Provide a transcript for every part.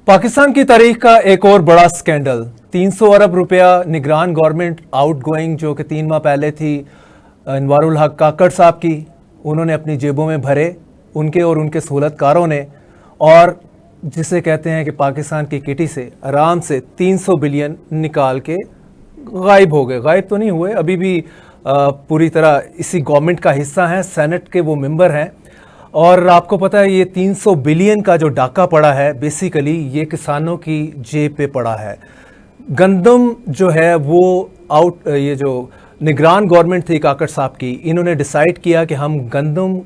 पाकिस्तान की तारीख का एक और बड़ा स्कैंडल। 300 अरब रुपया निगरान गवर्नमेंट आउटगोइंग जो कि 3 माह पहले थी अनवारुल हक काकड़ साहब की, उन्होंने अपनी जेबों में भरे, उनके और उनके सहूलतकारों ने, और जिसे कहते हैं कि पाकिस्तान की किटी से आराम से 300 बिलियन निकाल के गायब हो गए। गायब तो नहीं हुए, अभी भी पूरी तरह इसी गवर्नमेंट का हिस्सा हैं, सेनेट के वो मेंबर हैं। और आपको पता है ये 300 बिलियन का जो डाका पड़ा है, बेसिकली ये किसानों की जेब पे पड़ा है। गंदम जो है वो ये जो निगरान गवर्नमेंट थी काकड़ साहब की, इन्होंने डिसाइड किया कि हम गंदम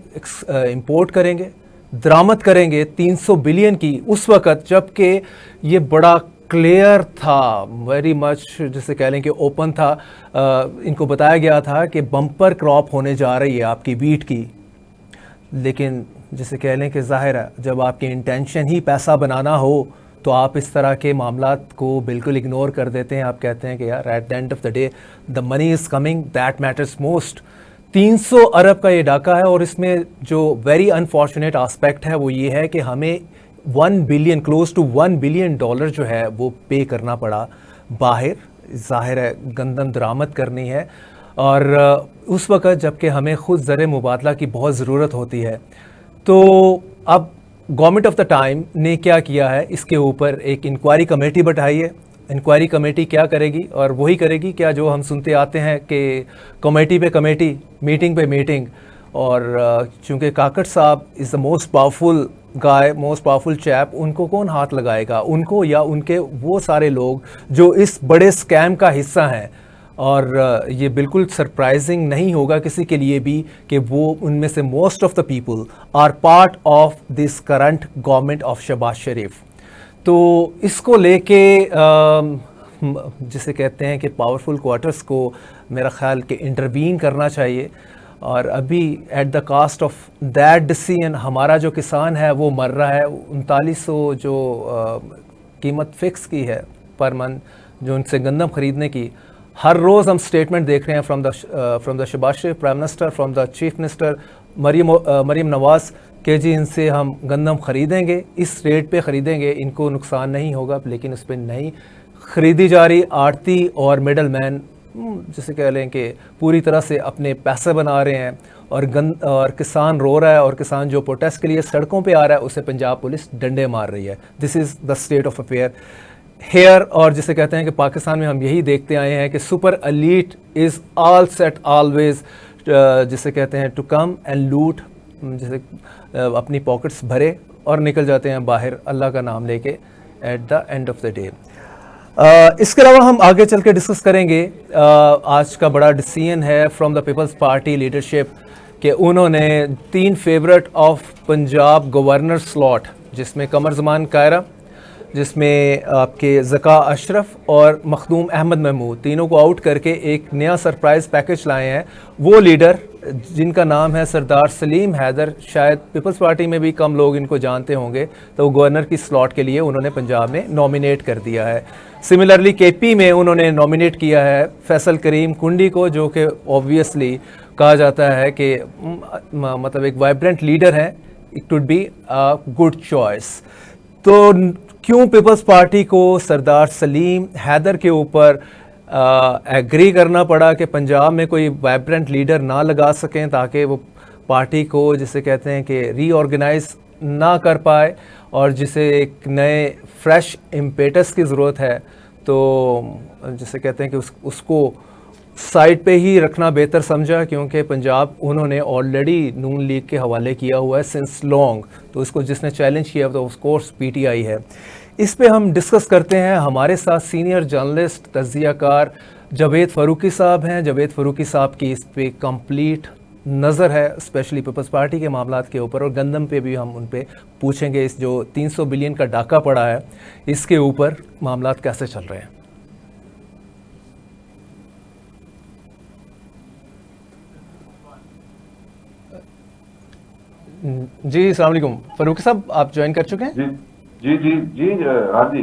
इंपोर्ट करेंगे, दरामद करेंगे 300 बिलियन की, उस वक़्त जबकि ये बड़ा क्लियर था, वेरी मच जिसे कह लें कि ओपन था। इनको बताया गया था कि बम्पर क्रॉप होने जा रही है आपकी वीट की, लेकिन जिसे कह लें कि ज़ाहिर है जब आपकी इंटेंशन ही पैसा बनाना हो तो आप इस तरह के मामलात को बिल्कुल इग्नोर कर देते हैं। आप कहते हैं कि यार at the end of the day the money is coming, that matters most. 300 अरब का ये डाका है, और इसमें जो वेरी अनफॉर्चुनेट आस्पेक्ट है वो ये है कि हमें 1 billion, close to 1 billion dollar जो है वो पे करना पड़ा बाहर। ज़ाहिर है गंदम दरामद करनी है, और उस वक़्त जबकि हमें ख़ुद ज़र मुबादला की बहुत ज़रूरत होती है। तो अब गवर्नमेंट ऑफ द टाइम ने क्या किया है, इसके ऊपर एक इंक्वायरी कमेटी बैठाई है। इंक्वायरी कमेटी क्या करेगी, और वही करेगी क्या जो हम सुनते आते हैं कि कमेटी पे कमेटी, मीटिंग पे मीटिंग। और चूँकि काकड़ साहब is the most powerful guy, most powerful chap, उनको कौन हाथ लगाएगा, उनको या उनके वो सारे लोग जो इस बड़े स्कैम का हिस्सा हैं। और ये बिल्कुल सरप्राइजिंग नहीं होगा किसी के लिए भी कि वो उनमें से most of the people are part of this current government of Shahbaz Sharif. तो इसको लेके जिसे कहते हैं कि पावरफुल क्वार्टर्स को मेरा ख्याल कि इंटरवीन करना चाहिए। और अभी at the cost of that decision हमारा जो किसान है वो मर रहा है। 3900 जो कीमत फिक्स की है पर मंथ जो उनसे गंदम ख़रीदने की, हर रोज़ हम स्टेटमेंट देख रहे हैं from the Shahbaz Sharif prime minister, from the chief minister Maryam Nawaz के जी इनसे हम गंदम ख़रीदेंगे, इस रेट पे ख़रीदेंगे, इनको नुकसान नहीं होगा, लेकिन उस पर नहीं ख़रीदी जा रही। आड़ती और मिडल मैन जिसे कह लें कि पूरी तरह से अपने पैसे बना रहे हैं, और किसान रो रहा है, और किसान जो प्रोटेस्ट के लिए सड़कों पे आ रहा है उसे पंजाब पुलिस डंडे मार रही है। This is the state of affair here. और जिसे कहते हैं कि पाकिस्तान में हम यही देखते आए हैं कि super elite is all set always, जिसे कहते हैं टू कम एंड लूट, जिसे अपनी पॉकेट्स भरे और निकल जाते हैं बाहर अल्लाह का नाम लेके at the end of the day. इसके अलावा हम आगे चल के डिस्कस करेंगे। आज का बड़ा डिसीजन है from the people's party leadership कि उन्होंने 3 favourite of Punjab governor slot, जिसमें कमर जमान कायरा, जिसमें आपके ज़का अशरफ और मखदूम अहमद महमूद, तीनों को आउट करके एक नया सरप्राइज़ पैकेज लाए हैं। वो लीडर जिनका नाम है सरदार सलीम हैदर, शायद पीपल्स पार्टी में भी कम लोग इनको जानते होंगे, तो वो गवर्नर की स्लॉट के लिए उन्होंने पंजाब में नॉमिनेट कर दिया है। सिमिलरली केपी में उन्होंने नॉमिनेट किया है फैसल करीम कुंडी को, जो कि ऑब्वियसली कहा जाता है कि मतलब एक वाइब्रेंट लीडर है, it would be a good choice. तो क्यों पीपल्स पार्टी को सरदार सलीम हैदर के ऊपर एग्री करना पड़ा कि पंजाब में कोई वाइब्रेंट लीडर ना लगा सकें, ताकि वो पार्टी को जिसे कहते हैं कि रीऑर्गेनाइज ना कर पाए, और जिसे एक नए फ्रेश इम्पेटस की ज़रूरत है, तो जिसे कहते हैं कि उसको साइड पे ही रखना बेहतर समझा, क्योंकि पंजाब उन्होंने ऑलरेडी नून लीग के हवाले किया हुआ है सिंस लॉन्ग। तो इसको जिसने चैलेंज किया तो ऑफकोर्स पीटीआई है। इस पे हम डिस्कस करते हैं। हमारे साथ सीनियर जर्नलिस्ट तज्जियाकार जावेद फ़ारूकी साहब हैं। जावेद फ़ारूकी साहब की इस पे कंप्लीट नज़र है, स्पेशली पीपल्स पार्टी के मामलात के ऊपर, और गंदम पे भी हम उन पे पूछेंगे। इस जो 300 बिलियन का डाका पड़ा है, इसके ऊपर मामलात कैसे चल रहे हैं। जी अस्सलाम वालेकुम फ़ारूकी साहब, आप ज्वाइन कर चुके हैं? जी जी जी जी हाँ जी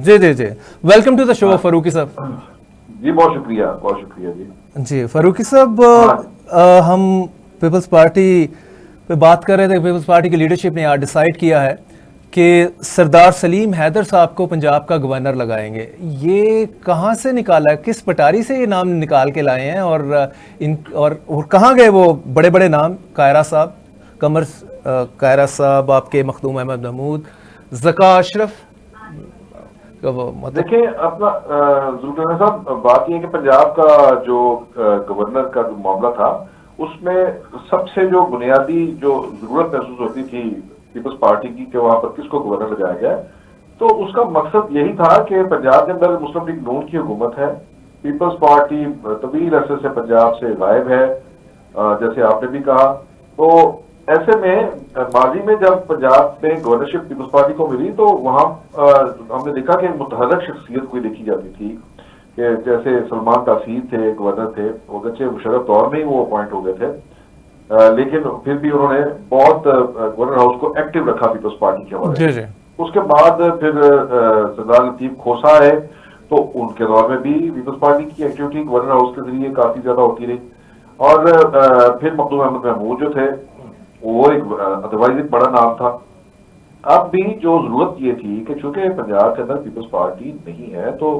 जी जी जी welcome to the show Farooqui साहब। जी बहुत शुक्रिया जी फ़ारूकी साहब, हम पीपल्स पार्टी पे बात कर रहे थे। पीपल्स पार्टी की लीडरशिप ने आज डिसाइड किया है कि सरदार सलीम हैदर साहब को पंजाब का गवर्नर लगाएंगे। ये कहाँ से निकाला है, किस पटारी से ये नाम निकाल के लाए हैं? और कहाँ गए वो बड़े बड़े नाम, कायरा साहब, कमर कायरा साहब, आपके मखदूम अहमद महमूद, ज़का अशरफ? मतलब देखिए अपना जुल्फिकार साहब, बात यह है कि पंजाब का जो गवर्नर का जो मामला था, उसमें सबसे जो बुनियादी जो जरूरत महसूस होती थी पीपल्स पार्टी की कि वहां पर किसको गवर्नर लगाया जाए, तो उसका मकसद यही था कि पंजाब के अंदर मुस्लिम लीग नून की हुकूमत है, पीपल्स पार्टी तवील अरसे से पंजाब से गायब है, जैसे आपने भी कहा। तो ऐसे में माजी में जब पंजाब में गवर्नरशिप पीपल्स पार्टी को मिली तो वहां हमने देखा कि मुतहरक शख्सियत कोई देखी जाती थी कि जैसे सलमान तासीर थे, गवर्नर थे, वो अगरचे मुशर्रफ दौर में ही वो अपॉइंट हो गए थे, लेकिन फिर भी उन्होंने बहुत गवर्नर हाउस को एक्टिव रखा पीपल्स पार्टी के हवाले से। उसके बाद फिर सरदार लतीफ खोसा है, तो उनके दौर में भी पीपल्स पार्टी की एक्टिविटी गवर्नर हाउस के जरिए काफी ज्यादा होती रही। और फिर मखदूम अहमद महमूद जो थे, वो एक अदरवाइज एक बड़ा नाम था। अब भी जो जरूरत ये थी कि चूंकि पंजाब के अंदर पीपल्स पार्टी नहीं है, तो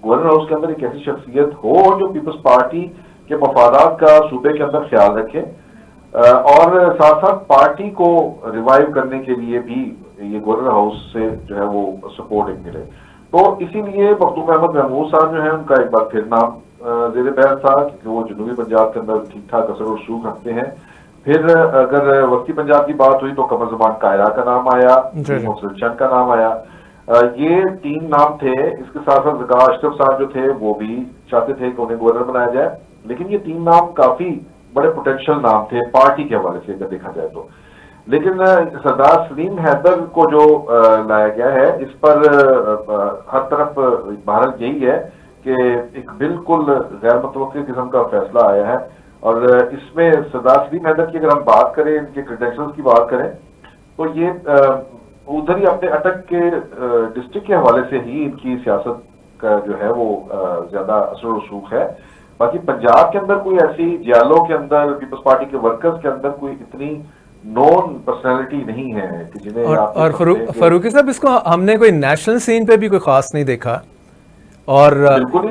गवर्नर हाउस के अंदर एक ऐसी शख्सियत हो जो पीपल्स पार्टी के मफादात का सूबे के अंदर ख्याल रखे, और साथ साथ पार्टी को रिवाइव करने के लिए भी ये गवर्नर हाउस से जो है वो सपोर्ट एक मिले। तो इसीलिए मखदूम अहमद महमूद साहब जो है उनका एक बार फिर नाम जेर बहस था, क्योंकि वो जनूबी पंजाब के अंदर ठीक ठाक असर और रसूख रखते हैं। फिर अगर वस्ती पंजाब की बात हुई तो कमर ज़मान कायरा का नाम आया, मोहसिन चंद का नाम आया। ये तीन नाम थे। इसके साथ साथ ज़का अशरफ साहब जो थे वो भी चाहते थे कि उन्हें गवर्नर बनाया जाए, लेकिन ये तीन नाम काफी बड़े पोटेंशियल नाम थे पार्टी के हवाले से अगर देखा जाए तो। लेकिन सरदार सलीम हैदर को जो लाया गया है, इस पर हर तरफ भारत यही है कि एक बिल्कुल गैर मुतवक्किल किस्म का फैसला आया है। और इसमें सरदार सलीम हैदर की अगर हम बात करें, इनके क्रेडेंशियल्स की बात करें, तो ये उधर ही अपने अटक के डिस्ट्रिक्ट के हवाले से ही इनकी सियासत का जो है वो ज्यादा असर रसूख है। बाकी पंजाब के अंदर कोई ऐसी जियालों के अंदर, पीपल्स पार्टी के वर्कर्स के अंदर कोई इतनी नॉन पर्सनैलिटी नहीं है कि जिन्हें और फरूकी साहब, इसको हमने कोई नेशनल सीन पे भी कोई खास नहीं देखा। और बिल्कुल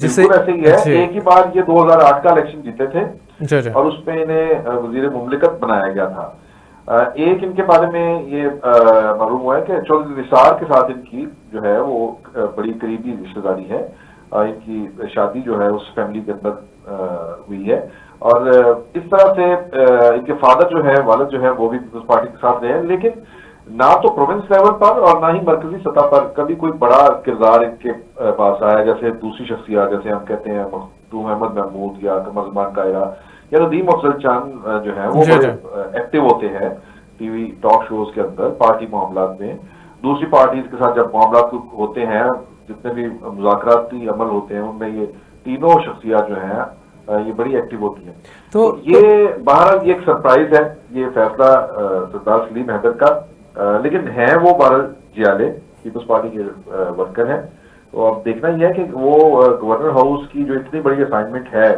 ऐसे ही है। एक ही बार ये 2008 का इलेक्शन जीते थे और उसमें इन्हें वजीर मुमलिकत बनाया गया था। एक इनके बारे में ये मालूम हुआ है कि चौधरी निसार के साथ इनकी जो है वो बड़ी करीबी रिश्तेदारी है। इनकी शादी जो है उस फैमिली के अंदर हुई है, और इस तरह से इनके फादर जो है, वालिद जो है, वो भी पीपल्स पार्टी के साथ रहे हैं। लेकिन ना तो प्रोविंस लेवल पर और ना ही मरकजी सतह पर कभी कोई बड़ा किरदार इनके पास आया, जैसे दूसरी शख्सियत जैसे हम कहते हैं मखदूम अहमद महमूद या कमर ज़मान कायरा या नदीम अफजल चंद जो है वो बड़े एक्टिव होते हैं टीवी टॉक शोज के अंदर पार्टी मामलात में। दूसरी पार्टीज के साथ जब मामला होते हैं, जितने भी मुज़ाकराती अमल होते हैं, उनमें ये तीनों शख्सियत जो हैं ये बड़ी एक्टिव होती है। तो ये बहरहाल ये एक सरप्राइज है ये फैसला सरदार सलीम हैदर का, लेकिन है वो बहरहाल जियाले पीपल्स पार्टी के वर्कर हैं। तो अब देखना ही है कि वो गवर्नर हाउस की जो इतनी बड़ी असाइनमेंट है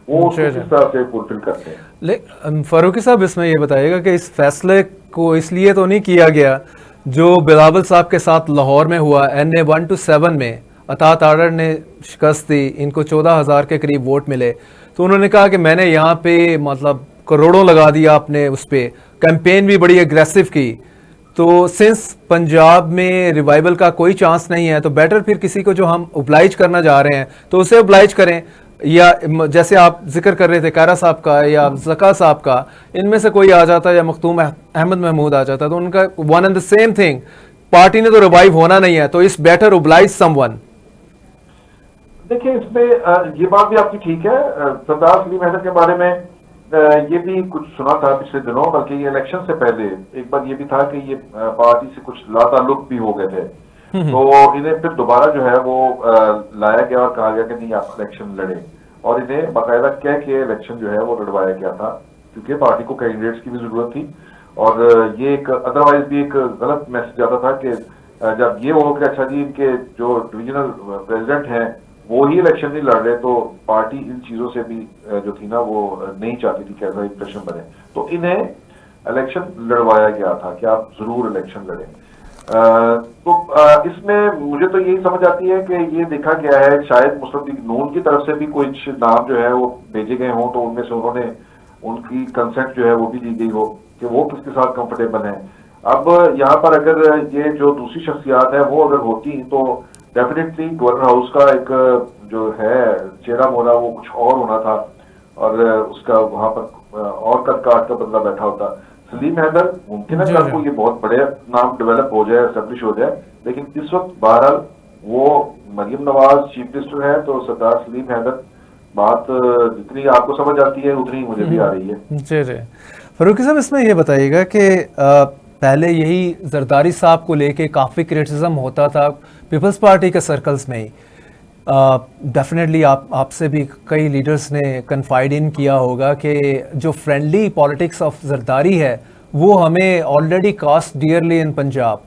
वो किस तरह से फुलफिल करते हैं। फारूकी साहब, इसमें ये बताइएगा कि इस फैसले को इसलिए तो नहीं किया गया जो बिलावल साहब के साथ लाहौर में हुआ, NA 1-7 में अतात आर्डर ने शिकस्त दी, इनको 14,000 के करीब वोट मिले, तो उन्होंने कहा कि मैंने यहाँ पे मतलब करोड़ों लगा दिया आपने, उस पर कैंपेन भी बड़ी एग्रेसिव की। तो सिंस पंजाब में रिवाइवल का कोई चांस नहीं है, तो बेटर फिर किसी को जो हम ओब्लाइज करना जा रहे हैं तो उसे ओब्लाइज करें, या जैसे आप जिक्र कर रहे थे कायरा साहब का या ज़का साहब का, इनमें से कोई आ जाता या मखदूम अहमद महमूद आ जाता, तो उनका one and the same thing, party ने तो रिवाइव होना नहीं है, तो इस बेटर ओब्लाइज समवन। देखिए इसमें ये बात भी आपकी ठीक है। सरदार सलीम हैदर के बारे में ये भी कुछ सुना था पिछले दिनों, बल्कि ये इलेक्शन से पहले एक बार ये भी था कि ये पार्टी से कुछ लाताल्लुक भी हो गए थे, तो इन्हें फिर दोबारा जो है वो लाया गया और कहा गया कि नहीं आप इलेक्शन लड़े, और इन्हें बाकायदा कह के इलेक्शन जो है वो लड़वाया गया था, क्योंकि पार्टी को कैंडिडेट्स की भी जरूरत थी। और ये एक अदरवाइज भी एक गलत मैसेज आता था कि जब ये हो कि अच्छा जी इनके जो डिविजनल प्रेसिडेंट हैं वो ही इलेक्शन नहीं लड़ रहे, तो पार्टी इन चीजों से भी जो थी ना वो नहीं चाहती थी कैसा इंप्रेशन बने। तो इन्हें इलेक्शन लड़वाया गया था कि आप जरूर इलेक्शन लड़ें। इसमें मुझे तो यही समझ आती है कि ये देखा गया है शायद मुस्लिम लीग नून की तरफ से भी कुछ नाम जो है वो भेजे गए हों, तो उनमें से उन्होंने उनकी कंसेंट जो है वो भी दी गई हो कि वो किसके साथ कंफर्टेबल है। अब यहाँ पर अगर ये जो दूसरी शख्सियात है वो अगर होती तो डेफिनेटली गवर्नर हाउस का एक जो है चेहरा मोहरा वो कुछ और होना था, और उसका वहां पर और कद काट का बंदा बैठा होता। सलीम हैदर मुमकिन है कल को ये बहुत बड़े नाम डेवलप हो जाए, एस्टेब्लिश हो जाए, लेकिन इस वक्त बहरहाल वो मरियम नवाज चीफ मिनिस्टर है, तो सरदार सलीम हैदर बात जितनी आपको समझ आती है उतनी मुझे भी आ रही है। जी जी फारूकी साहब, इसमें ये बताइएगा कि पहले यही जरदारी साहब को लेके काफ़ी क्रिटिसिज्म होता था पीपल्स पार्टी के सर्कल्स में ही। डेफिनेटली आपसे भी कई लीडर्स ने कन्फाइड इन किया होगा कि जो फ्रेंडली पॉलिटिक्स ऑफ जरदारी है वो हमें ऑलरेडी कास्ट डियरली इन पंजाब,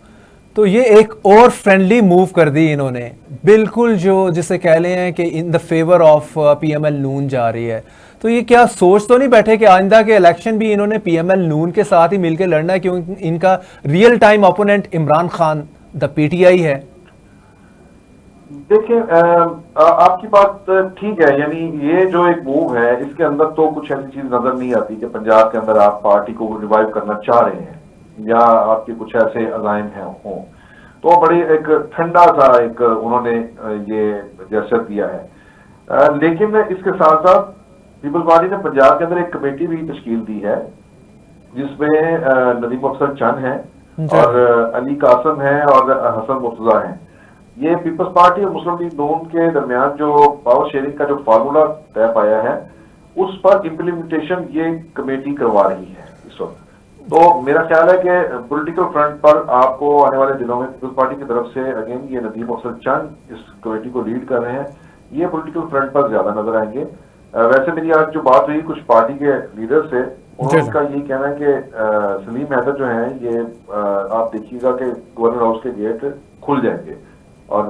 तो ये एक और फ्रेंडली मूव कर दी इन्होंने, बिल्कुल जो जिसे कह लें हैं कि in the favour of PML Noon जा रही है। तो ये क्या सोच तो नहीं बैठे कि आइंदा के इलेक्शन भी इन्होंने पीएमएल नून के साथ ही मिलकर लड़ना है, क्योंकि इनका real time opponent Imran Khan the PTI है? देखिए आपकी बात ठीक है, यानी ये जो एक मूव है इसके अंदर तो कुछ ऐसी चीज नजर नहीं आती कि पंजाब के अंदर आप पार्टी को रिवाइव करना चाह रहे हैं या आपके कुछ ऐसे अजाइम हैं हों, तो बड़ी एक ठंडा सा एक उन्होंने ये जेस्चर दिया है। लेकिन इसके साथ साथ पीपल्स पार्टी ने पंजाब के अंदर एक कमेटी भी तश्कील दी है जिसमें नदीम अफसर चंद है और अली कासम है और हसन मुर्तजा है। ये पीपल्स पार्टी और मुस्लिम लीग नून के दरमियान जो पावर शेयरिंग का जो फार्मूला तय पाया है उस पर इम्प्लीमेंटेशन ये कमेटी करवा रही है इस वक्त। तो मेरा ख्याल है कि पॉलिटिकल फ्रंट पर आपको आने वाले दिनों में पीपल्स पार्टी की तरफ से अगेन ये नदीम अफसर चंद इस कमेटी को लीड कर रहे हैं, ये पॉलिटिकल फ्रंट पर ज्यादा नजर आएंगे। वैसे मेरी आज जो बात हुई कुछ पार्टी के लीडर से, उनका यही कहना है कि सलीम हैदर जो है ये आप देखिएगा कि गवर्नर हाउस के गेट खुल जाएंगे और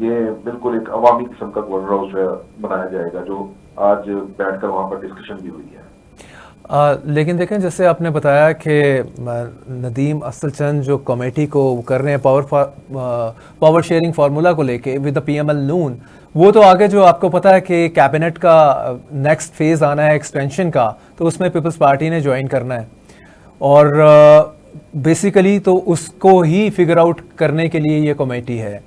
ये बिल्कुल एक अवामी किस्म का गवर्नर हाउस जो है बनाया जाएगा, जो आज बैठकर वहां पर डिस्कशन भी हुई है। लेकिन देखें, जैसे आपने बताया कि नदीम अफसर चंद जो कमेटी को कर रहे हैं पावर शेयरिंग फार्मूला को लेके विद द पीएमएल नून, वो तो आगे जो आपको पता है कि कैबिनेट का नेक्स्ट फेज आना है एक्सटेंशन का, तो उसमें पीपल्स पार्टी ने ज्वाइन करना है और बेसिकली तो उसको ही फिगर आउट करने के लिए ये कमेटी है।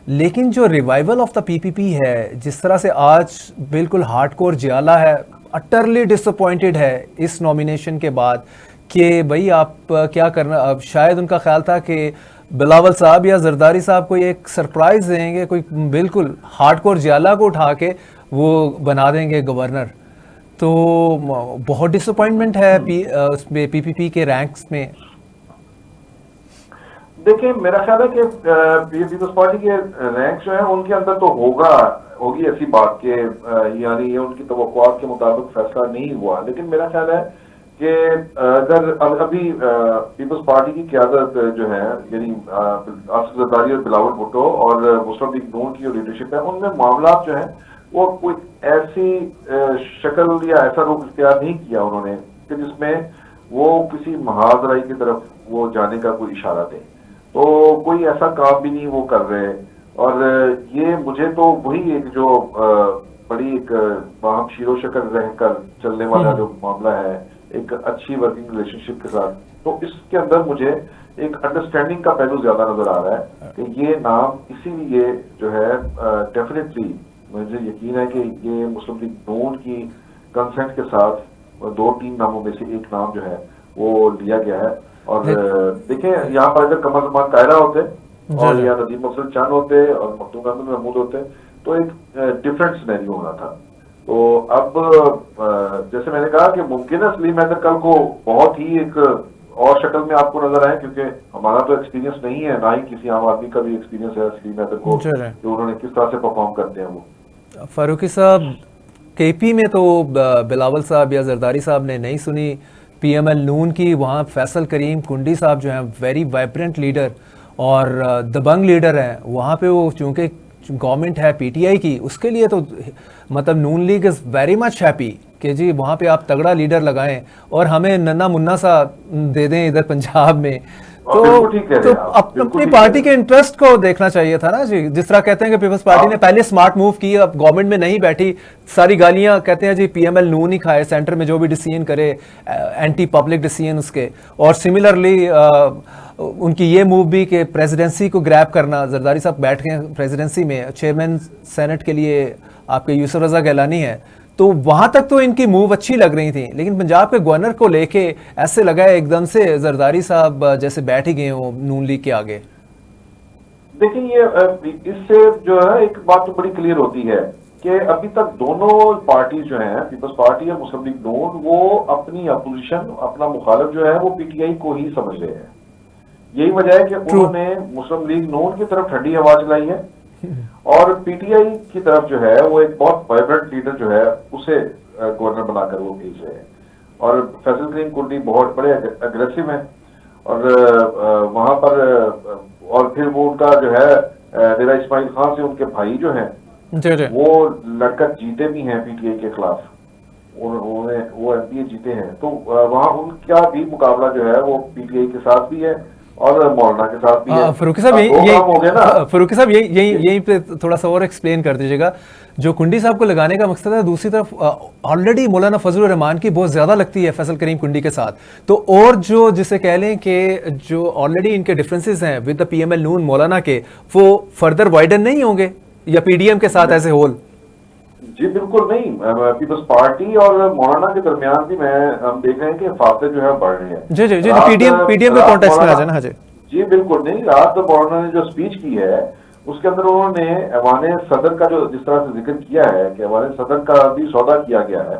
लेकिन जो रिवाइवल ऑफ द पीपीपी है, जिस तरह से आज बिल्कुल हार्डकोर जियाला है, अटरली डिसअपॉइंटेड है इस नॉमिनेशन के बाद कि भाई आप क्या करना। अब शायद उनका ख्याल था कि बिलावल साहब या जरदारी साहब को एक सरप्राइज देंगे, कोई बिल्कुल हार्डकोर जियाला को उठा के वो बना देंगे गवर्नर। तो बहुत डिसअपॉइंटमेंट है उसमें पीपीपी के रैंक्स में। देखिए मेरा ख्याल है कि पीपल्स पार्टी के रैंक जो है उनके अंदर तो होगी ऐसी बात के यानी ये उनकी तवक्कुआत के मुताबिक फैसला नहीं हुआ, लेकिन मेरा ख्याल है कि अगर अभी पीपल्स पार्टी की क़यादत जो है यानी आसिफ जरदारी और बिलावल भुट्टो और मुस्लिम लीग नून की जो लीडरशिप है, उनमें मामला जो है वो कोई ऐसी शक्ल या ऐसा रुख इख्तियार नहीं किया उन्होंने कि जिसमें वो किसी महाजराई की तरफ वो जाने का कोई इशारा दे। तो कोई ऐसा काम भी नहीं वो कर रहे, और ये मुझे तो वही एक जो बड़ी एक बाहम शीरो शक्ल रहकर चलने वाला जो मामला है एक अच्छी वर्किंग रिलेशनशिप के साथ, तो इसके अंदर मुझे एक अंडरस्टैंडिंग का पहलू ज्यादा नजर आ रहा है कि ये नाम इसीलिए जो है डेफिनेटली मुझे यकीन है कि ये मुस्लिम लीग नून की कंसेंट के साथ 2-3 नामों में से एक नाम जो है वो लिया गया है। और देखिए यहाँ पर अगर कमर जमान कायरा होते और या नदीम अफसर चंद होते और मखदूम अहमद महमूद होते तो एक डिफरेंट सिनेरियो होना था। तो अब जैसे मैंने कहा कि मुमकिन है सलीम हैदर कल को बहुत ही एक और शक्ल में आपको नजर आए, क्योंकि हमारा तो एक्सपीरियंस नहीं है, ना ही किसी आम आदमी का भी एक्सपीरियंस है सलीम हैदर को जो उन्होंने किस तरह से परफॉर्म करते हैं। वो फारूकी साहब केपी में तो बिलावल साहब या जरदारी साहब ने नहीं सुनी पीएमएल नून की, वहाँ फैसल करीम कुंडी साहब जो हैं वेरी वाइब्रेंट लीडर और दबंग लीडर हैं, वहाँ पे वो चूँकि गवर्नमेंट है पीटीआई की, उसके लिए तो मतलब Noon league is very much happy कि जी वहाँ पे आप तगड़ा लीडर लगाएं और हमें नन्ना मुन्ना सा दे दें इधर पंजाब में। तो बिल्कुल ठीक कह रहे हैं आप, बिल्कुल अपनी ठीक कह पार्टी रहे के हैं। इंटरेस्ट को देखना चाहिए था ना जी। जिस तरह कहते हैं कि पीपल्स पार्टी ने आप पहले स्मार्ट मूव की, अब गवर्नमेंट में नहीं बैठी, सारी गालियां कहते हैं जी पीएमएल नून ही खाए, सेंटर में जो भी डिसीजन करे एंटी पब्लिक डिसीजन उसके। और सिमिलरली उनकी ये मूव भी कि प्रेसिडेंसी को ग्रैब करना, जरदारी साहब बैठ गए प्रेसिडेंसी में, चेयरमैन सेनेट के लिए आपके यूसुफ रजा गैलानी है, तो वहां तक तो इनकी मूव अच्छी लग रही थी। लेकिन पंजाब के गवर्नर को लेके ऐसे लगा है एकदम से जरदारी साहब जैसे बैठ ही गए हो नून लीग के आगे। देखिए, ये इससे जो है एक बात तो बड़ी क्लियर होती है कि अभी तक दोनों पार्टी जो हैं, पीपल्स पार्टी और मुस्लिम लीग नून, वो अपनी अपोजिशन, अपना मुखालिफ जो है वो पीटीआई को ही समझ रहे हैं। यही वजह है कि उन्होंने मुस्लिम लीग नून की तरफ ठंडी हवा चलाई है और पीटीआई की तरफ जो है वो एक बहुत वाइब्रेंट लीडर जो है उसे गवर्नर बनाकर वो भेज रहे हैं। और फैसल करीम कुंडी बहुत बड़े अग्रेसिव हैं और वहां पर और फिर वो उनका जो है डेरा इस्माइल खान से उनके भाई जो हैं वो लड़कर जीते भी हैं पीटीआई के खिलाफ, उन्होंने वो एमपीए जीते हैं। तो वहां उनका भी मुकाबला जो है वो पीटीआई के साथ भी है और मौलाना के साथ भी है। फरूकी साहब फरूकी साहब यही पे थोड़ा सा और एक्सप्लेन कर दीजिएगा। जो कुंडी साहब को लगाने का मकसद है, दूसरी तरफ ऑलरेडी मौलाना फजलुर रहमान की बहुत ज्यादा लगती है फैसल करीम कुंडी के साथ, तो और जो जिसे कह लें कि जो ऑलरेडी इनके डिफरेंसेस हैं विद द पीएमएल नून मौलाना के, वो फर्दर वाइडन नहीं होंगे या पीडीएम के साथ एज ए होल? जी बिल्कुल नहीं, पीपल्स पार्टी और मौलाना के दरमियान भी हम देख रहे हैं कि फासले जो है बढ़ रहे हैं। जी जी जी, पीडीएम के कॉन्टेक्स्ट में आ जाना। हाँ जी जी बिल्कुल नहीं, रात तो मौलाना ने जो स्पीच की है उसके अंदर उन्होंने ऐवान सदर का जो जिस तरह से जिक्र किया है कि ऐवान सदर का भी सौदा किया गया है,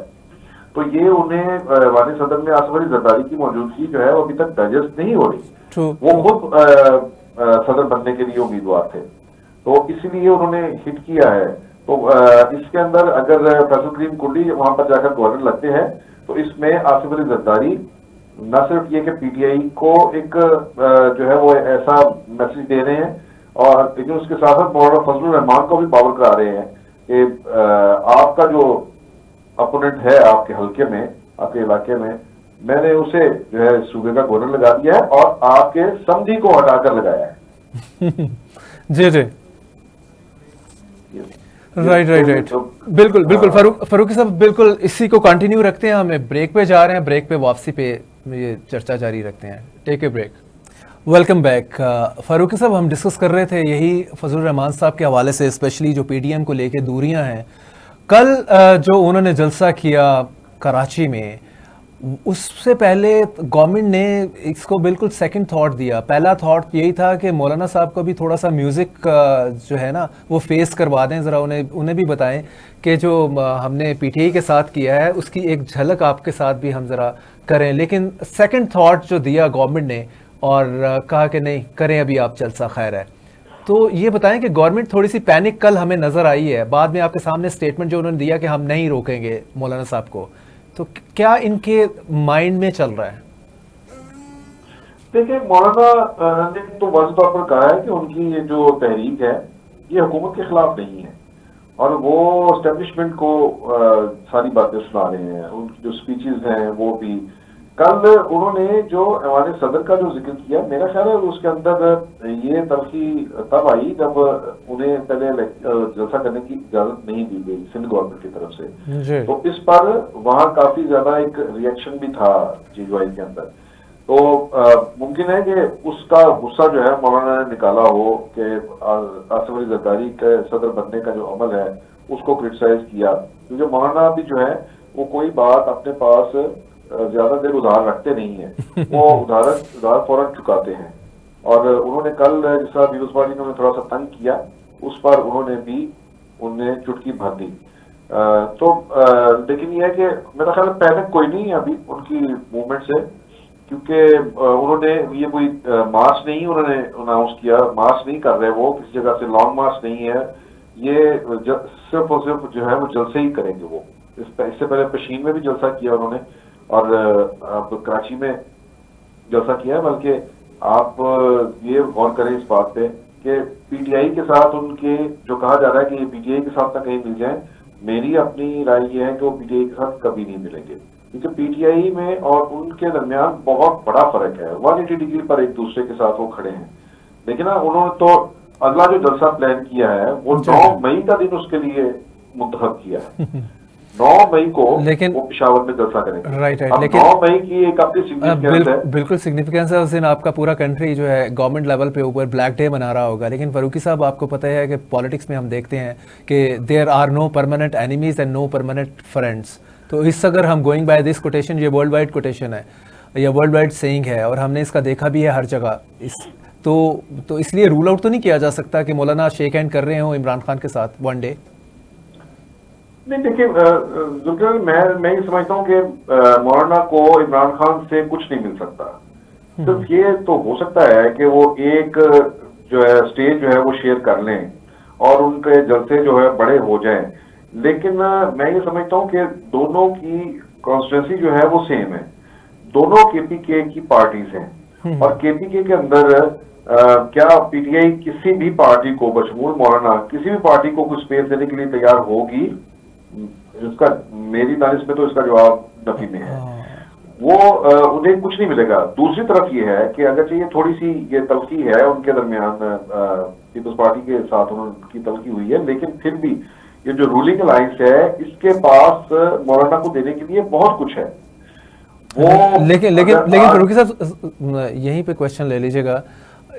तो ये उन्हें ऐवान सदर में आसफ अली जरदारी की मौजूदगी जो है वो अभी तक डाइजेस्ट नहीं हो रही। वो खुद सदर बनने के लिए उम्मीदवार थे, तो इसीलिए उन्होंने हिट किया है। तो इसके अंदर अगर फैसल करीम कुंडी वहां पर जाकर गवर्नर लगते हैं तो इसमें आसिफ अली जरदारी न सिर्फ ये कि पीटीआई को एक जो है वो ऐसा मैसेज दे रहे हैं, और लेकिन उसके साथ साथ मौलाना फजलुर रहमान को भी पावर करा रहे हैं कि आपका जो अपोनेंट है आपके हल्के में, आपके इलाके में, मैंने उसे जो है सूबे का गवर्नर लगा दिया है और आपके समझी को हटाकर लगाया है। जी जी, राइट बिल्कुल फरूकी साहब, बिल्कुल इसी को कंटिन्यू रखते हैं। हमें ब्रेक पे जा रहे हैं, ब्रेक पे वापसी पे ये चर्चा जारी रखते हैं। Take a break. Welcome back. Farooqui sahab, हम डिस्कस कर रहे थे यही फजलुर रहमान साहब के हवाले से, स्पेशली जो पीडीएम को लेके दूरियां हैं। कल जो उन्होंने जलसा किया कराची में, उससे पहले गवर्नमेंट ने इसको बिल्कुल सेकंड थॉट दिया। पहला थॉट यही था कि मौलाना साहब को भी थोड़ा सा म्यूज़िक जो है ना वो फेस करवा दें, ज़रा उन्हें भी बताएं कि जो हमने पीटीआई के साथ किया है उसकी एक झलक आपके साथ भी हम ज़रा करें। लेकिन सेकंड थॉट जो दिया गवर्नमेंट ने और कहा कि नहीं करें अभी आप जलसा, खैर है। तो ये बताएं कि गवर्नमेंट थोड़ी सी पैनिक कल हमें नज़र आई है, बाद में आपके सामने स्टेटमेंट जो उन्होंने दिया कि हम नहीं रोकेंगे मौलाना साहब को, तो क्या इनके माइंड में चल रहा है? देखिए, मौलाना ने तो वाज़ेह तौर पर कहा है कि उनकी ये जो तहरीक है ये हुकूमत के खिलाफ नहीं है और वो एस्टेब्लिशमेंट को सारी बातें सुना रहे हैं। उनकी जो स्पीचेस हैं वो भी, कल उन्होंने जो ऐवान सदर का जो जिक्र किया, मेरा ख्याल है उसके अंदर ये तलखी तब आई जब उन्हें पहले जलसा करने की इजाजत नहीं दी गई सिंध गवर्नमेंट की तरफ से। तो इस पर वहां काफी ज्यादा एक रिएक्शन भी था जीजवाई के अंदर। तो मुमकिन है कि उसका गुस्सा जो है मौलाना ने निकाला हो कि आसिफ अली जरदारी के सदर बनने का जो अमल है उसको क्रिटिसाइज किया, क्योंकि मौलाना भी जो है वो कोई बात अपने पास ज्यादा देर उधार रखते नहीं है, वो उधार फौरन चुकाते हैं। और उन्होंने कल जिस तरह पीपल्स पार्टी ने थोड़ा सा तंग किया, उस पर उन्हें चुटकी भर दी। लेकिन यह है कि मेरा ख्याल पैनिक कोई नहीं है अभी उनकी मूवमेंट से, क्योंकि उन्होंने ये कोई मार्च नहीं उन्होंने अनाउंस किया, मार्च नहीं कर रहे वो, किसी जगह से लॉन्ग मार्च नहीं है, ये सिर्फ और सिर्फ जो है वो जलसे ही करेंगे वो। इससे पहले पशीन में भी जलसा किया उन्होंने और अब कराची में जलसा किया है। बल्कि आप ये गौर करें इस बात पे कि पीटीआई के साथ उनके जो कहा जा रहा है कि पीटीआई के साथ ना कहीं मिल जाए, मेरी अपनी राय ये है कि वो पीटीआई के साथ कभी नहीं मिलेंगे, क्योंकि पीटीआई में और उनके दरमियान बहुत बड़ा फर्क है। 180 डिग्री पर एक दूसरे के साथ वो खड़े हैं। लेकिन ना उन्होंने तो अगला जो जलसा प्लान किया है वो 9 मई का दिन उसके लिए मुंतखब किया है। 9 मई को लेकिन वो पेशावर में जलसा करेंगे। राइट अब लेकिन 9 मई की एक अपनी सिग्निफिकेंस है। बिल्कुल सिग्निफिकेंस है। उस दिन आपका पूरा कंट्री जो है गवर्नमेंट लेवल पे ऊपर ब्लैक डे मना रहा होगा। लेकिन फारूकी साहब, आपको पता है कि पॉलिटिक्स में हम देखते हैं कि there are no permanent enemies and no permanent friends. तो इस अगर हम गोइंग बाय दिस कोटेशन, ये वर्ल्ड वाइड कोटेशन है या वर्ल्ड वाइड सेइंग है और हमने इसका देखा भी है हर जगह। तो इसलिए रूल आउट तो नहीं किया जा सकता कि मौलाना शेक हैंड कर रहे हो इमरान खान के साथ वन डे। नहीं देखिए जुल्फिकार, मैं ये समझता हूँ कि मौलाना को इमरान खान से कुछ नहीं मिल सकता। सिर्फ ये तो हो सकता है कि वो एक जो है स्टेज जो है वो शेयर कर लें और उनके जलसे जो है बड़े हो जाएं। लेकिन मैं ये समझता हूँ कि दोनों की कॉन्स्टिट्यूंसी जो है वो सेम है। दोनों केपीके की पार्टीज हैं और केपीके के अंदर क्या पीटीआई किसी भी पार्टी को, बशमूल मौलाना, किसी भी पार्टी को कुछ स्पेस देने के लिए तैयार होगी? इसका मेरी दानिश में तो इसका जवाब नफी में है। वो उन्हें कुछ नहीं मिलेगा। दूसरी तरफ ये है कि अगर ये थोड़ी सी ये तलखी है उनके दरमियान, पीपल्स पार्टी के साथ उनकी तलखी हुई है, लेकिन फिर भी ये जो रूलिंग अलायंस है इसके पास मौलाना को देने के लिए बहुत कुछ है। वो लेकिन फारूकी साहब, यहीं पे क्वेश्चन ले लीजिएगा।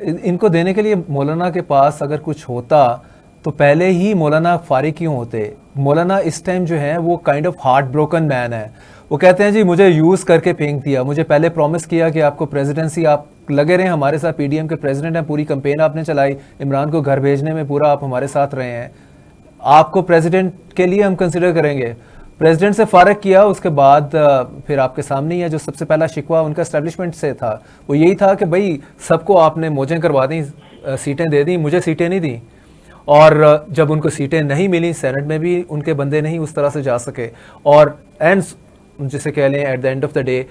इनको देने के लिए मौलाना के पास अगर कुछ होता तो पहले ही मौलाना फारिग क्यों होते? मौलाना इस टाइम जो है वो kind of heart broken man है। वो कहते हैं जी मुझे यूज़ करके फेंक दिया, मुझे पहले प्रॉमिस किया कि आपको प्रेसिडेंसी, आप लगे रहे हमारे साथ, पीडीएम के प्रेसिडेंट हैं, पूरी कैंपेन आपने चलाई, इमरान को घर भेजने में पूरा आप हमारे साथ रहे हैं, आपको प्रेसिडेंट के लिए हम कंसिडर करेंगे। प्रेसिडेंट से फारग किया, उसके बाद फिर आपके सामने ही है जो सबसे पहला शिकवा उनका एस्टेब्लिशमेंट से था, वो यही था कि भाई सबको आपने मौजें करवा दी, सीटें दे दी, मुझे सीटें नहीं दी। और जब उनको सीटें नहीं मिली, सेनेट में भी उनके बंदे नहीं उस तरह से जा सके। और एंड जिसे कह लें at the end of the day,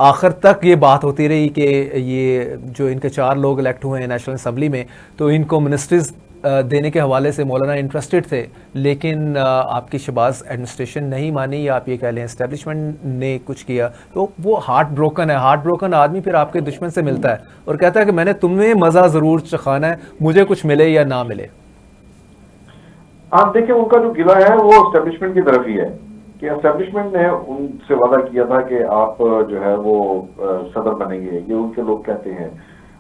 आखिर तक ये बात होती रही कि ये जो इनके 4 लोग इलेक्ट हुए हैं नेशनल असम्बली में, तो इनको मिनिस्ट्रीज देने के हवाले से मौलाना इंटरेस्टेड थे। लेकिन आपकी शहबाज एडमिनिस्ट्रेशन नहीं मानी, या आप ये कह लें एस्टेब्लिशमेंट ने कुछ किया। तो वो हार्ट ब्रोकन है। हार्ट ब्रोकन आदमी फिर आपके दुश्मन से मिलता है और कहता है कि मैंने तुम्हें मज़ा ज़रूर चखाना है, मुझे कुछ मिले या ना मिले। आप देखिए, उनका जो गिला है वो एस्टेब्लिशमेंट की तरफ ही है कि एस्टेब्लिशमेंट ने उनसे वादा किया था कि आप जो है वो सदर बनेंगे, ये उनके लोग कहते हैं।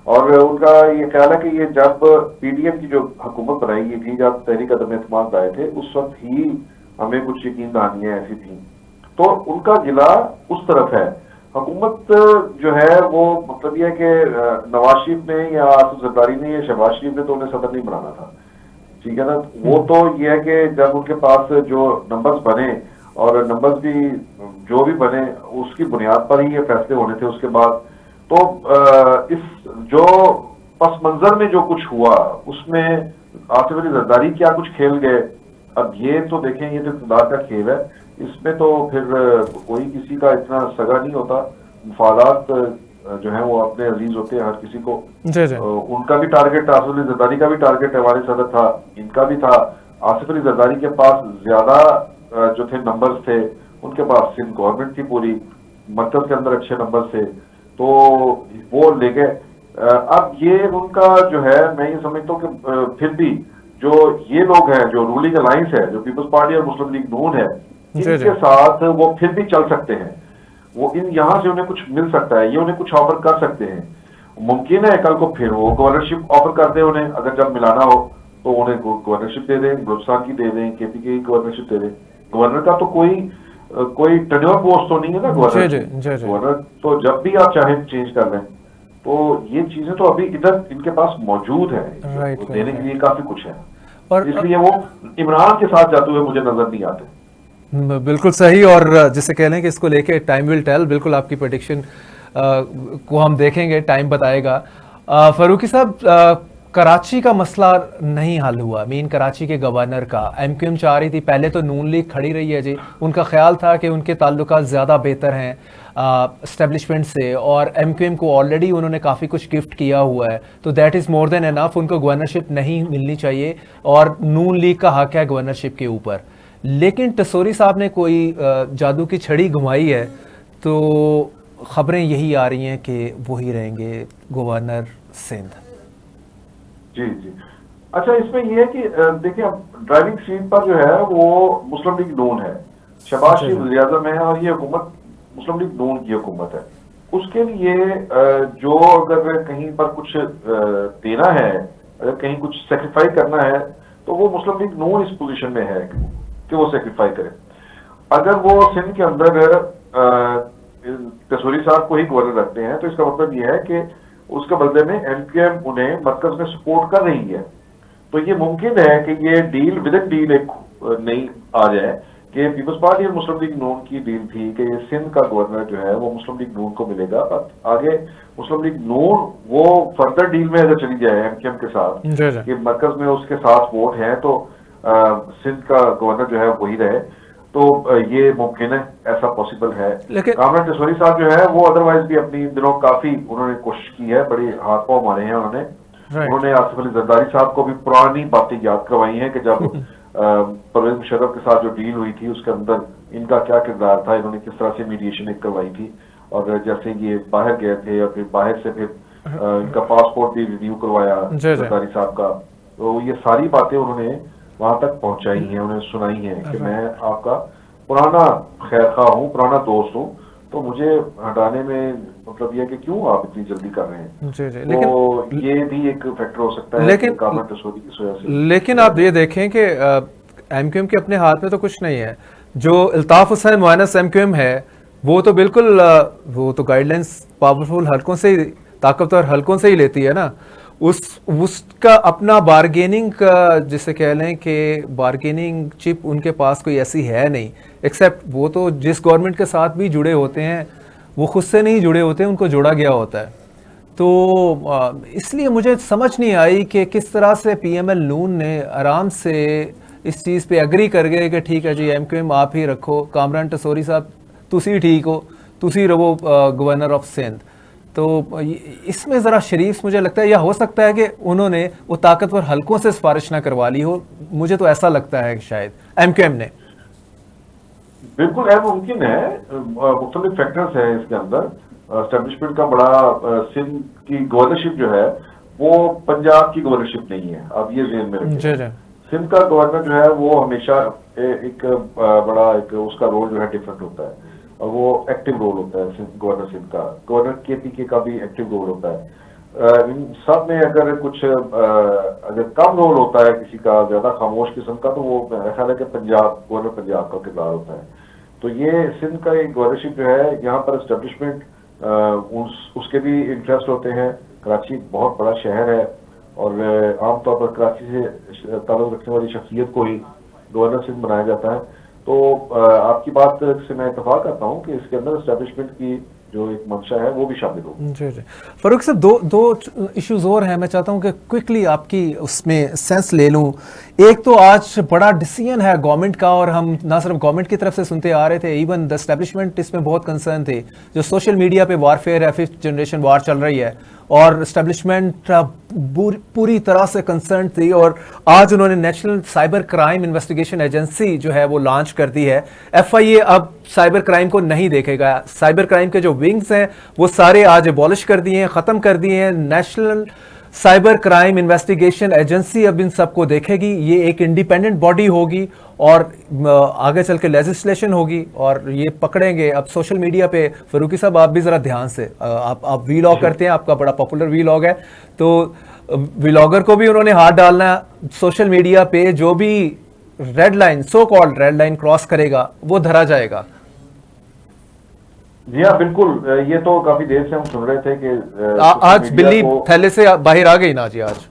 और उनका ये ख्याल है कि ये जब पीडीएम की जो हुकूमत बनाई गई थी, जब तहरीक अदम एतमाद आए थे, उस वक्त ही हमें कुछ यकीन दहानियां ऐसी थी। तो उनका गिला उस तरफ है। हुकूमत जो है वो मतलब ये है कि नवाज शरीफ ने या आसिफ जरदारी ने या शहबाज शरीफ ने तो उन्हें सदर नहीं बनाना था, ठीक है ना। वो तो ये है कि जब उनके पास जो नंबर्स बने, और नंबर्स भी जो भी बने उसकी बुनियाद पर ही ये फैसले होने थे उसके बाद। तो इस जो पस मंजर में जो कुछ हुआ उसमें आसिफ अली जरदारी क्या कुछ खेल गए, अब ये तो देखें, ये तो इक़्तिदार का खेल है। इसमें तो फिर कोई किसी का इतना सगा नहीं होता। मुफादात जो है वो अपने अजीज होते हैं हर किसी को। उनका भी टारगेट, आसिफ अली जरदारी का भी टारगेट हमारे सदर था, इनका भी था। आसिफ अली जरदारी के पास ज्यादा जो थे नंबर्स थे, उनके पास सिंध गवर्नमेंट थी पूरी, मरकज के अंदर अच्छे नंबर थे, तो वो ले गए। अब ये उनका जो है, मैं ये समझता हूँ कि फिर भी जो ये लोग हैं, जो रूलिंग अलायंस है, जो पीपल्स पार्टी और मुस्लिम लीग नून है, इनके साथ वो फिर भी चल सकते हैं। वो इन यहाँ से उन्हें कुछ मिल सकता है, ये उन्हें कुछ ऑफर कर सकते हैं। मुमकिन है कल को फिर वो गवर्नरशिप ऑफर कर दे उन्हें, अगर जब मिलाना हो तो उन्हें गवर्नरशिप दे दें, बलूचिस्तान की दे दें, केपीके की गवर्नरशिप दे दें। गवर्नर का तो कोई टेन्योर पोस्ट तो नहीं है ना गवर्नर तो जब भी आप चाहें चेंज कर लें। तो ये चीजें तो अभी इधर इनके पास मौजूद है, देने के लिए काफी कुछ है, और इसलिए वो इमरान के साथ जाते हुए मुझे नजर नहीं आते। बिल्कुल सही। और जिसे कह लें कि इसको लेके टाइम विल टेल, बिल्कुल आपकी प्रेडिक्शन को हम देखेंगे, टाइम बताएगा। फारूकी साहब, कराची का मसला नहीं हल हुआ, मेन कराची के गवर्नर का। एमक्यूएम चाह रही थी, पहले तो नून लीग खड़ी रही है जी, उनका ख्याल था कि उनके ताल्लुकात ज़्यादा बेहतर हैं एस्टेब्लिशमेंट से, और एमक्यूएम को ऑलरेडी उन्होंने काफ़ी कुछ गिफ्ट किया हुआ है, तो that is more than enough, उनको गवर्नरशिप नहीं मिलनी चाहिए और नून लीग का हक है गवर्नरशिप के ऊपर। लेकिन टसोरी साहब ने कोई जादू की छड़ी घुमाई है, तो खबरें यही आ रही हैं कि वही रहेंगे गवर्नर सिंध। जी जी। अच्छा, इसमें ये है कि देखिए, अब ड्राइविंग सीट पर जो है वो मुस्लिम लीग नून है, शहबाज शरीफ वज़ीर-ए-आज़म है, और ये हुकूमत मुस्लिम लीग नून की हुकूमत है। उसके लिए जो अगर कहीं पर कुछ देना है, अगर कहीं कुछ सेक्रीफाई करना है, तो वो मुस्लिम लीग नून इस पोजीशन में है कि वो सेक्रीफाई करे। अगर वो सिंध के अंदर तसूरी साहब को ही गवर्नर रखते हैं, तो इसका मतलब ये है कि उसके बदले में एमक्यूएम उन्हें मरकज में सपोर्ट कर रही है। तो ये मुमकिन है कि ये डील विद इन डील एक नई आ जाए कि पीपल्स पार्टी और मुस्लिम लीग नून की डील थी कि ये सिंध का गवर्नर जो है वो मुस्लिम लीग नून को मिलेगा, पर आगे मुस्लिम लीग नून वो फर्दर डील में अगर चली जाए एमक्यूएम के साथ कि मरकज में उसके साथ वोट है, तो सिंध का गवर्नर जो है वही रहे, तो ये मुमकिन है, ऐसा पॉसिबल है। लेकिन कामरान टसोरी साहब जो है वो अदरवाइज भी अपनी दिनों काफी उन्होंने कोशिश की है, बड़े हाथ पांव मारे हैं उन्होंने आसिफ अली जरदारी साहब को भी पुरानी बातें याद करवाई हैं कि जब परवेज मुशर्रफ के साथ जो डील हुई थी उसके अंदर इनका क्या किरदार था, इन्होंने किस तरह से मीडिएशन एक करवाई थी, और जैसे ये बाहर गए थे और फिर बाहर से फिर इनका पासपोर्ट भी रिन्यू करवाया जरदारी साहब का, तो ये सारी बातें उन्होंने वहां तक पहुंचाई है, उन्हें सुनाई है कि मैं आपका पुराना खैरखा हूँ, पुराना दोस्त हूँ, तो मुझे हटाने में मतलब ये कि क्यों आप इतनी जल्दी कर रहे हैं। जी जी, तो ये भी एक फैक्टर हो सकता है लेकिन कामरान टसोरी की वजह से। लेकिन आप ये देखें कि एमक्यूएम के अपने हाथ में तो कुछ नहीं है। जो अल्ताफ हुसैन मुआनस एमक्यूएम है वो तो बिल्कुल वो तो गाइडलाइंस पावरफुल हलकों से ही, ताकतवर हलकों से ही लेती है ना। उसका अपना बार्गेनिंग का, जिसे कह लें कि बार्गेनिंग चिप उनके पास कोई ऐसी है नहीं, एक्सेप्ट वो तो जिस गवर्नमेंट के साथ भी जुड़े होते हैं वो खुद से नहीं जुड़े होते, उनको जोड़ा गया होता है। तो इसलिए मुझे समझ नहीं आई कि किस तरह से पीएमएल नून ने आराम से इस चीज़ पे एग्री कर गए कि ठीक है जी एमक्यूएम आप ही रखो, कामरान टसोरी साहब तुसी ठीक हो, तुसी रहो गवर्नर ऑफ सिंध। तो इसमें ज़रा शरीफ मुझे लगता है, या हो सकता है कि उन्होंने वो ताकतवर हलकों से सिफारिश ना करवा ली हो, मुझे तो ऐसा लगता है कि शायद एमक्यूएम ने। बिल्कुल है, मुमकिन है, मुख्तलिफ फैक्टर्स है इसके अंदर। एस्टेब्लिशमेंट का बड़ा, सिंध की गवर्नरशिप जो है वो पंजाब की गवर्नरशिप नहीं है, अब ये ज़हन में रखें। सिंध का गवर्नर जो है वो हमेशा एक बड़ा एक उसका रोल जो है डिफरेंट होता है, और वो एक्टिव रोल होता है गवर्नर सिंध का। गवर्नर केपीके का भी एक्टिव रोल होता है। इन सब में अगर कुछ अगर कम रोल होता है किसी का, ज्यादा खामोश किस्म का, तो वो मेरा ख्याल है कि गवर्नर पंजाब का किरदार होता है। तो ये सिंध का एक गवर्नरशिप जो है, यहाँ पर एस्टेब्लिशमेंट उसके भी इंटरेस्ट होते हैं। कराची बहुत बड़ा शहर है और आमतौर पर कराची से ताल्लुक रखने वाली शख्सियत को ही गवर्नर सिंध बनाया जाता है। तो आपकी बात से मैं इत्तेफाक करता हूँ कि इसके अंदर एस्टेब्लिशमेंट की जो एक मंशा है वो भी शामिल हो। जी जी, फारूक साहब दो इश्यूज और हैं, मैं चाहता हूँ कि क्विकली आपकी उसमें सेंस ले लूँ। एक तो आज बड़ा डिसीजन है गवर्नमेंट का, और हम ना सिर्फ गवर्नमेंट की तरफ से सुनते आ रहे थे, इवन द एस्टेब्लिशमेंट इसमें बहुत कंसर्न थे। जो सोशल मीडिया पे वारफेयर है, 5th जनरेशन वार चल रही है, और एस्टेब्लिशमेंट पूरी तरह से कंसर्न थी, और आज उन्होंने national cyber crime investigation agency जो है वो लॉन्च कर दी है। FIA अब साइबर क्राइम को नहीं देखेगा, साइबर क्राइम के जो विंग्स हैं वो सारे आज एबॉलिश कर दिए हैं, ख़त्म कर दिए हैं। National cyber crime investigation agency अब इन सबको देखेगी। ये एक इंडिपेंडेंट बॉडी होगी और आगे चल के लेजिस्लेशन होगी, और ये पकड़ेंगे। अब सोशल मीडिया पे फरूकी साहब आप भी ज़रा ध्यान से, आप वीलॉग करते हैं, आपका बड़ा पॉपुलर वीलॉग है, तो वीलॉगर को भी उन्होंने हाथ डालना है। सोशल मीडिया पे जो भी red line, so called red line cross करेगा वो धरा जाएगा। जी हाँ, बिल्कुल। ये तो काफी देर से हम सुन रहे थे कि आज बिल्ली थैले से बाहर आ गई ना जी। आज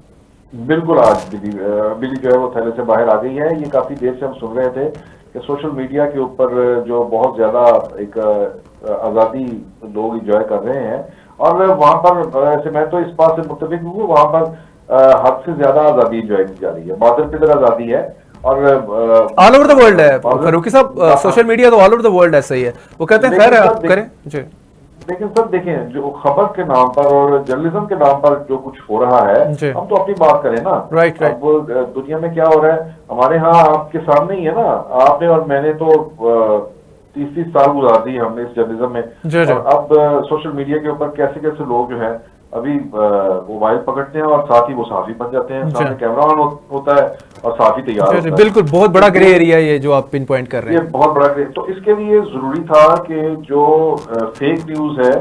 बिल्कुल, आज बिल्ली जो है वो थैले से बाहर आ गई है। ये काफी देर से हम सुन रहे थे कि सोशल मीडिया के ऊपर जो बहुत ज्यादा एक आजादी लोग इंजॉय कर रहे हैं, और वहां पर ऐसे मैं तो इस बात से मुत्तफिक हूँ, वहां पर हद से ज्यादा आजादी इंजॉय की जा रही है। बादल पे तरह आजादी है, और ऑल ओवर द वर्ल्ड है फरूकी साहब। सोशल मीडिया तो ऑल ओवर द वर्ल्ड ऐसा ही है। वो कहते हैं खैर आप करें जी। लेकिन सर देखें, जो खबर के नाम पर और जर्नलिज्म के नाम पर जो कुछ हो रहा है, हम तो अपनी बात करें ना। Right right. अब दुनिया में क्या हो रहा है हमारे यहाँ आपके सामने ही है ना। आपने और मैंने तो 30-30 साल गुजार दी हमने इस जर्नलिज्म में। और अब सोशल मीडिया के ऊपर कैसे कैसे लोग जो है अभी मोबाइल पकड़ते हैं और साथ ही वो साफी बन जाते हैं, सामने कैमरा ऑन होता है और साफी तैयार होता है। बिल्कुल, बहुत बड़ा ग्रे एरिया ये जो आप पिन पॉइंट कर रहे हैं, ये बहुत बड़ा ग्रे। तो इसके लिए जरूरी था कि जो फेक न्यूज है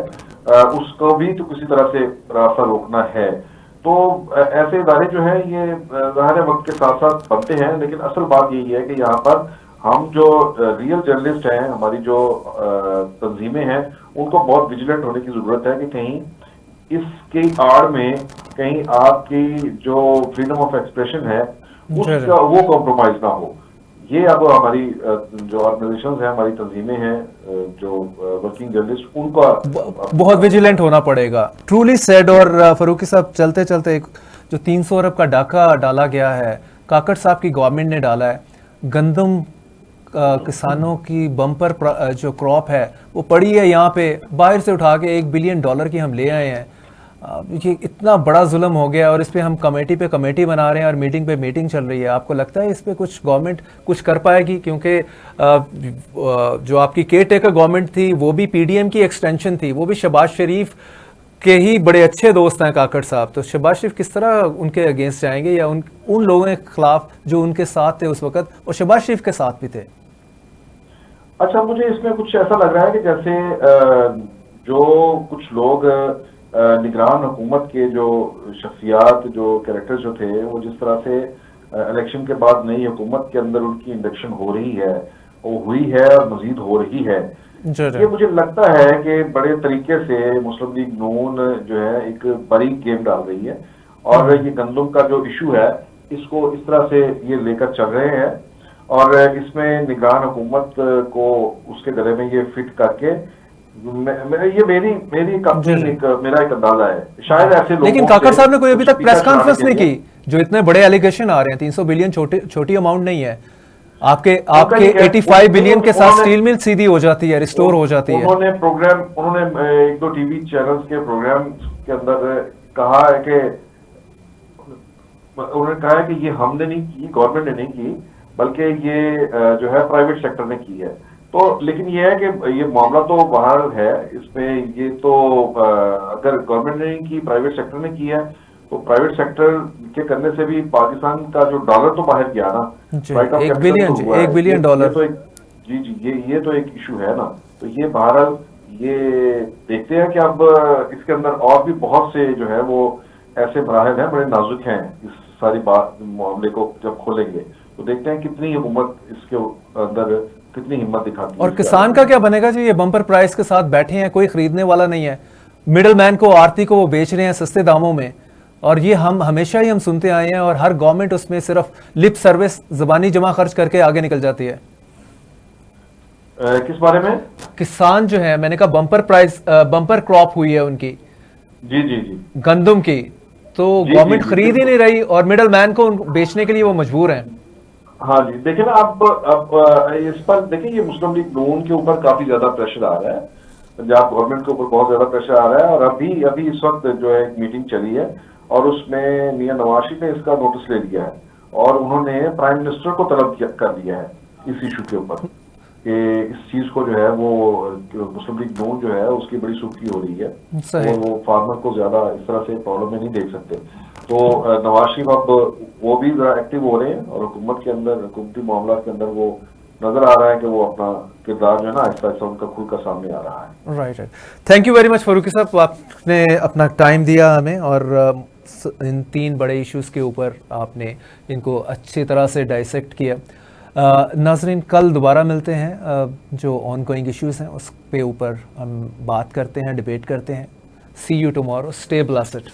उसको भी तो किसी तरह से रास्ता रोकना है। तो ऐसे इदारे जो है ये ज़ाहिर वक्त के साथ साथ बनते हैं, लेकिन असल बात यही है कि यहाँ पर हम जो रियल जर्नलिस्ट हैं, हमारी जो तंजीमें हैं, उनको बहुत विजिलेंट होने की जरूरत है कि कहीं इसकी आड़ में कहीं आपकी जो फ्रीडम ऑफ एक्सप्रेशन है उसका वो कॉम्प्रोमाइज ना हो। ये अब हमारी जो ऑर्गेनाइजेशंस हैं, हमारी तंजीमें हैं, जो वर्किंग जर्नलिस्ट, उनका बहुत विजिलेंट होना पड़ेगा। Truly said. और फरूकी साहब, चलते चलते एक जो 300 अरब का डाका डाला गया है, काकड़ साहब की गवर्नमेंट ने डाला है, गंदम किसानों की बम्पर जो क्रॉप है वो पड़ी है यहाँ पे, बाहर से उठा के $1 बिलियन की हम ले आए हैं। ये इतना बड़ा जुल्म हो गया और इस पे हम कमेटी पे कमेटी बना रहे हैं और मीटिंग पे मीटिंग चल रही है। आपको लगता है इस पे कुछ गवर्नमेंट कुछ कर पाएगी? क्योंकि जो आपकी केयर टेकर गवर्नमेंट थी वो भी पीडीएम की एक्सटेंशन थी, वो भी शहबाज शरीफ के ही बड़े अच्छे दोस्त हैं काकड़ साहब। तो शहबाज शरीफ किस तरह उनके अगेंस्ट जाएंगे, या उन लोगों के खिलाफ जो उनके साथ थे उस वक्त और शहबाज शरीफ के साथ भी थे? अच्छा, मुझे इसमें कुछ ऐसा लग रहा है कि जैसे जो कुछ लोग निगरान हुकूमत के जो शख्सियात, जो कैरेक्टर जो थे, वो जिस तरह से इलेक्शन के बाद नई हुकूमत के अंदर उनकी इंडक्शन हो रही है, वो हुई है और मजीद हो रही है। ये मुझे लगता है कि बड़े तरीके से मुस्लिम लीग नून जो है एक बारीक गेम डाल रही है और ये गंदम का जो इशू है इसको इस तरह से ये लेकर चल रहे हैं और इसमें निगरान हुकूमत को उसके गले में ये फिट करके ये मेरी मेरा एक अंदाजा है। शायद ऐसे लोग, लेकिन काकड़ साहब ने कोई अभी तक प्रेस कॉन्फ्रेंस नहीं की। जो इतने बड़े एलिगेशन आ रहे हैं, 300 बिलियन छोटी अमाउंट नहीं है। आपके 85 बिलियन के साथ स्टील मिल सीधी हो जाती है, रिस्टोर हो जाती है। उन्होंने 1-2 टीवी चैनल्स के प्रोग्राम के अंदर कहा है कि उन्होंने कहा है कि ये हमने नहीं की, गवर्नमेंट ने नहीं की, बल्कि ये जो है प्राइवेट सेक्टर ने की है। तो लेकिन ये है कि ये मामला तो बाहर है, इसमें ये तो अगर गवर्नमेंट ने नहीं की, प्राइवेट सेक्टर ने की है, तो प्राइवेट सेक्टर के करने से भी पाकिस्तान का जो डॉलर तो बाहर गया ना, $1 बिलियन। तो ये तो एक इशू है ना। तो ये बहरहाल ये देखते हैं कि अब इसके अंदर और भी बहुत से जो है वो ऐसे मराहल हैं, बड़े नाजुक हैं। इस सारी बात मामले को जब खोलेंगे तो देखते हैं कितनी हुकूमत इसके अंदर कितनी हिम्मत दिखाती है। और किसान का क्या बनेगा जी? ये बम्पर प्राइस के साथ बैठे हैं, कोई खरीदने वाला नहीं है। मिडल मैन को, आरती को वो बेच रहे हैं सस्ते दामों में, और ये हम हमेशा ही सुनते आए हैं और हर गवर्नमेंट उसमें सिर्फ लिप सर्विस, जबानी जमा खर्च करके आगे निकल जाती है। किस बारे में? किसान जो है, मैंने कहा बम्पर प्राइस, बम्पर क्रॉप हुई है उनकी, जी गंदम की, तो गवर्नमेंट खरीद ही नहीं रही और मिडल मैन को बेचने के लिए वो मजबूर हैं। हाँ जी, देखिए ना, अब इस पर देखिए, ये मुस्लिम लीग नून के ऊपर काफी ज्यादा प्रेशर आ रहा है, पंजाब गवर्नमेंट के ऊपर बहुत ज्यादा प्रेशर आ रहा है। और अभी इस वक्त जो है एक मीटिंग चली है और उसमें मियां नवाज शरीफ ने इसका नोटिस ले लिया है और उन्होंने प्राइम मिनिस्टर को तलब कर दिया है इस इशू के ऊपर कि इस चीज को जो है वो मुस्लिम लीग नून जो है उसकी बड़ी सुर्खी हो रही है और वो फार्मर को ज्यादा इस तरह से प्रॉब्लम में नहीं देख सकते। तो नवाज शरीफ अब वो भी एक्टिव हो रहे हैं और हुकूमत के अंदर, हुकूमती मामला के अंदर वो नजर आ रहा है कि वो अपना किरदार जो है ना आहिस्ता आहिस्ता उनका खुलकर सामने आ रहा है। Right. Thank you very much Farooqui साहब, आपने अपना टाइम दिया हमें और इन 3 बड़े इश्यूज़ के ऊपर आपने इनको अच्छी तरह से डाइसेक्ट किया। नाजरीन, कल दोबारा मिलते हैं, जो ऑनगोइंग इश्यूज़ हैं उस पे ऊपर हम बात करते हैं, डिबेट करते हैं। सी यू टुमारो, स्टे ब्लेस्ड।